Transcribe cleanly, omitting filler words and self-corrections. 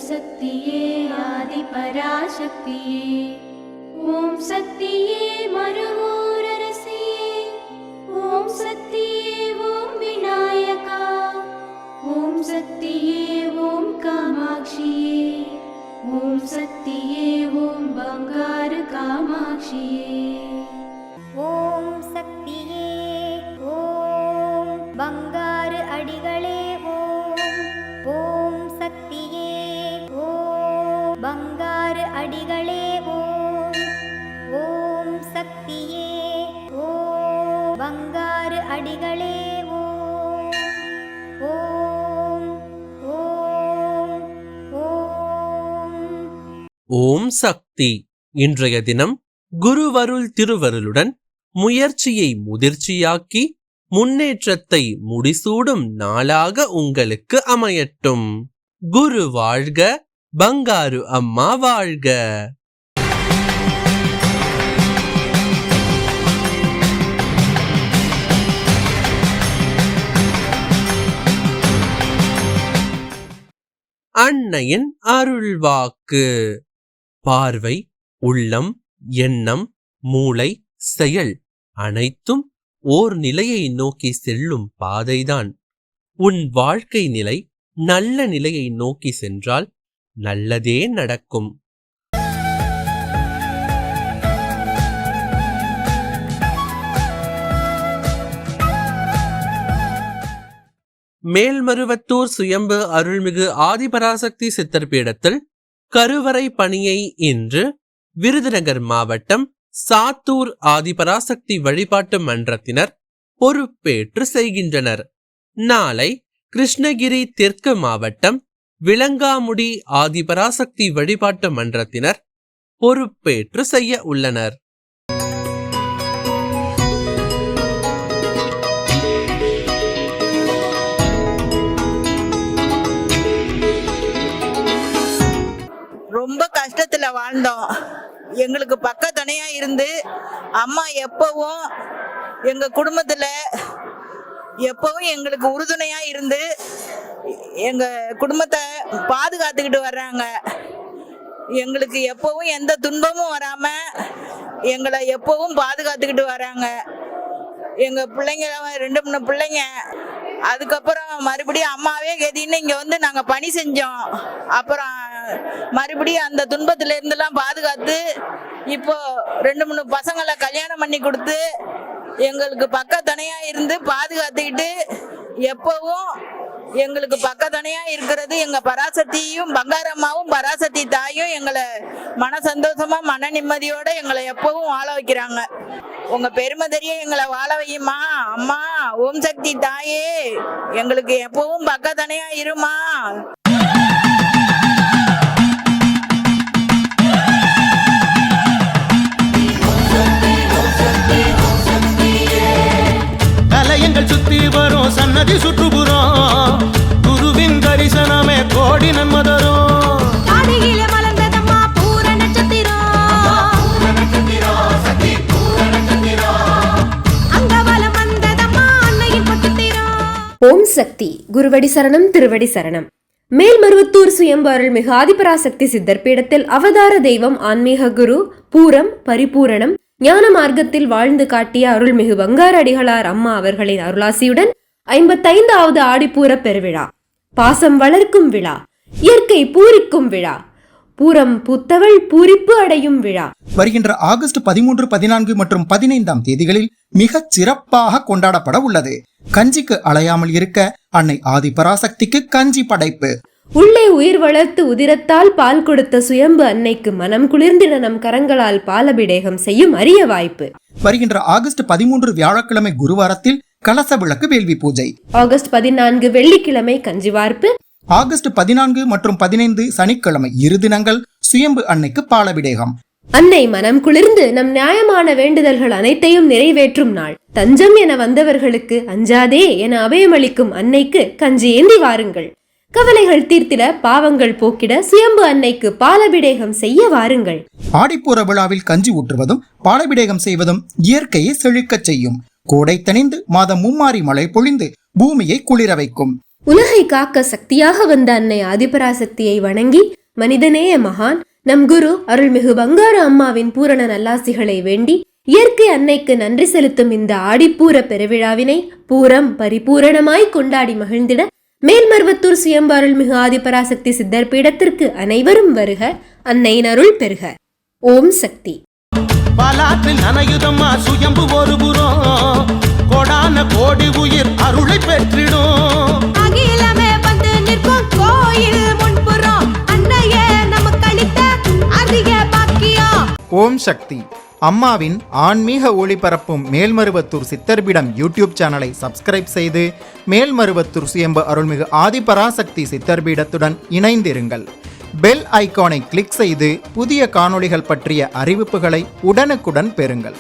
சக்தியே ஆதி பராசக்தியே, ஓம் சக்தியே மறுவூரரசியே, ஓம் சக்தியே ஓம் விநாயகா, ஓம் சக்தியே ஓம் காமாட்சியே, ஓம் சக்தியே ஓம் பங்காரு காமாட்சியே. ஓம் சக்தியே ஓம் பங்காரு அடிகளே ஓம். ஓம் சக்தியே ஓம் பங்காரு அடிகளே ஓம். ஓம் சக்தியே ஓம் பங்காரு அடிகளே ஓம். ஓம் ஓம் ஓம். ஓம் சக்தி. இன்றைய தினம் குருவருள் திருவருளுடன் முயற்சியை முதிர்ச்சியாக்கி முன்னேற்றத்தை முடிசூடும் நாளாக உங்களுக்கு அமையட்டும். குரு வாழ்க, பங்காரு அம்மா வாழ்க. அன்னையின் அருள்வாக்கு. பார்வை, உள்ளம், எண்ணம், மூளை, செயல் அனைத்தும் ஓர் நிலையை நோக்கி செல்லும் பாதைதான். உன் வாழ்க்கை நிலை நல்ல நிலையை நோக்கி சென்றால் நல்லதே நடக்கும். மேல்மருவத்தூர் சுயம்பு அருள்மிகு ஆதிபராசக்தி சித்தர் பீடத்தில் கருவறை பணியை இன்று விருதுநகர் மாவட்டம் சாத்தூர் ஆதிபராசக்தி வழிபாட்டு மன்றத்தினர் பொறுப்பேற்று செய்கின்றனர். நாளை கிருஷ்ணகிரி தெற்கு மாவட்டம் விளங்காமுடி ஆதிபராசக்தி வழிபாட்டு மன்றத்தினர் பொறுப்பேற்று செய்ய உள்ளனர். ரொம்ப கஷ்டத்துல வாழ்ந்தோம். எங்களுக்கு பக்க துணையா இருந்து அம்மா எப்பவும் எங்க குடும்பத்துல எப்பவும் எங்களுக்கு உறுதுணையா இருந்து எங்க குடும்பத்தை பாதுகாத்துக்கிட்டு வர்றாங்க. எங்களுக்கு எப்பவும் எந்த துன்பமும் வராம எங்களை எப்பவும் பாதுகாத்துக்கிட்டு வர்றாங்க. எங்க பிள்ளைங்க 2-3 பிள்ளைங்க. அதுக்கப்புறம் மறுபடியும் அம்மாவே கதின்னு இங்க வந்து நாங்க பணி செஞ்சோம். அப்புறம் மறுபடியும் அந்த துன்பத்துல இருந்தெல்லாம் பாதுகாத்து இப்போ 2-3 பசங்களை கல்யாணம் பண்ணி கொடுத்து எங்களுக்கு பக்க துணையா இருந்து பாதுகாத்துக்கிட்டு எப்பவும் எங்களுக்கு பக்க துணையா இருக்கிறது எங்க பராசக்தியும் பங்காரம்மாவும் பராசக்தி தாயும் எங்களை மன சந்தோஷமா மன நிம்மதியோட எங்களை எப்பவும் வாழ வைக்கிறாங்க. உங்க பெருமை தெரிய எங்களை வாழ வையுமா அம்மா. ஓம் சக்தி தாயே எங்களுக்கு எப்பவும் பக்க துணையா இருமா. தலையங்கள் சுத்தி வரும் சன்னதி சுற்றுப்புறம் குருவின் தரிசனமே கோடி நன்மதரும். ஓம் சக்தி. குருவடி சரணம், திருவடி சரணம். மேல்மருவத்தூர் சுயம்பு அருள்மிகு ஆதிபராசக்தி சித்தர் பீடத்தில் அவதார தெய்வம் ஆன்மீக குரு பூரம் பரிபூரணம் ஞான மார்க்கத்தில் வாழ்ந்து காட்டிய அருள்மிகு பங்காரு அடிகளார் அம்மா அவர்களின் அருளாசியுடன் 55வது ஆடிப்பூர பெருவிழா, பாசம் வளர்க்கும் விழா, இயற்கை பூரிக்கும் விழா, பூரம் பூத்தவள் பூரிப்பு அடையும் விழா வருகின்ற ஆகஸ்ட் 13, 14 மற்றும் 15ஆம் தேதிகளில் மிக சிறப்பாக கொண்டாடப்பட உள்ளது. கஞ்சிக்கு அலையாமல் இருக்க அன்னை ஆதிபராசக்திக்கு கஞ்சி படைப்பு. உள்ளே உயிர் வளர்த்து உதிரத்தால் பால் கொடுத்த சுயம்பு அன்னைக்கு மனம் குளிர்ந்திட நம் கரங்களால் பாலபிடேகம் செய்யும் அரிய வாய்ப்பு. வருகின்ற ஆகஸ்ட் 13 வியாழக்கிழமை குருவாரத்தில் கலச விளக்கு வேள்வி பூஜை. ஆகஸ்ட் 14 வெள்ளிக்கிழமை கஞ்சி வார்ப்பு. ஆகஸ்ட் 14 மற்றும் 15 சனிக்கிழமை இரு தினங்கள் சுயம்பு அன்னைக்கு பாலபிடேகம். அன்னை மனம் குளிர்ந்து நம் நியாயமான வேண்டுதல்கள் அனைத்தையும் நிறைவேற்றும் நாள். தஞ்சம் என வந்தவர்களுக்கு அஞ்சாதே என அபயமளிக்கும் அன்னைக்கு கஞ்சி ஏந்தி வாருங்கள். கவலைகள் தீர்த்திட, பாவங்கள் போக்கிட சுயம்பு அன்னைக்கு பாலபிடேகம் செய்ய வாருங்கள். ஆடிப்பூர விழாவில் கஞ்சி ஊற்றுவதும் பாலபிடேகம் செய்வதும் இயற்கையை செழிக்கச் செய்யும். கோடை தணிந்து மாதம் மும்மாரி மழை பொழிந்து பூமியை குளிர வைக்கும். உலகை காக்க சக்தியாக வந்த அன்னை ஆதிபராசக்தியை வணங்கி மனிதநேய மகான் நம் குரு அருள்மிகு பங்காரு அம்மாவின் பூரண நல்லாசிகளை வேண்டி இயற்கை அன்னைக்கு நன்றி செலுத்தும் இந்த ஆடிப்பூர பெருவிழாவினை பூரம் பரிபூரணமாய் கொண்டாடி மகிழ்ந்திட மேல்மருவத்தூர் சுயம்பு அருள்மிகு ஆதிபராசக்தி சித்தர் பீடத்திற்கு அனைவரும் வருக, அன்னையின் அருள் பெறுக. ஓம் சக்தி. பலாற்றில் நனையுதம்மா சுயம்பு ஒரு புறம், கோடான கோடி உயிர் அருளை பெற்றிடும். அகிலமே வந்து நிற்கும் கோயில் முன்புறம் அன்னையே நமக்கு அளித்த அதிக பாக்கியம். ஓம் சக்தி. அம்மாவின் ஆன்மீக ஒளிபரப்பும் மேல்மருவத்தூர் சித்தர்பீடம் யூடியூப் சேனலை சப்ஸ்கிரைப் செய்து மேல்மருவத்தூர் சுயம்பு அருள்மிகு ஆதிபராசக்தி சித்தர்பீடத்துடன் இணைந்திருங்கள். பெல் ஐகானை கிளிக் செய்து புதிய காணொளிகள் பற்றிய அறிவிப்புகளை உடனுக்குடன் பெறுங்கள்.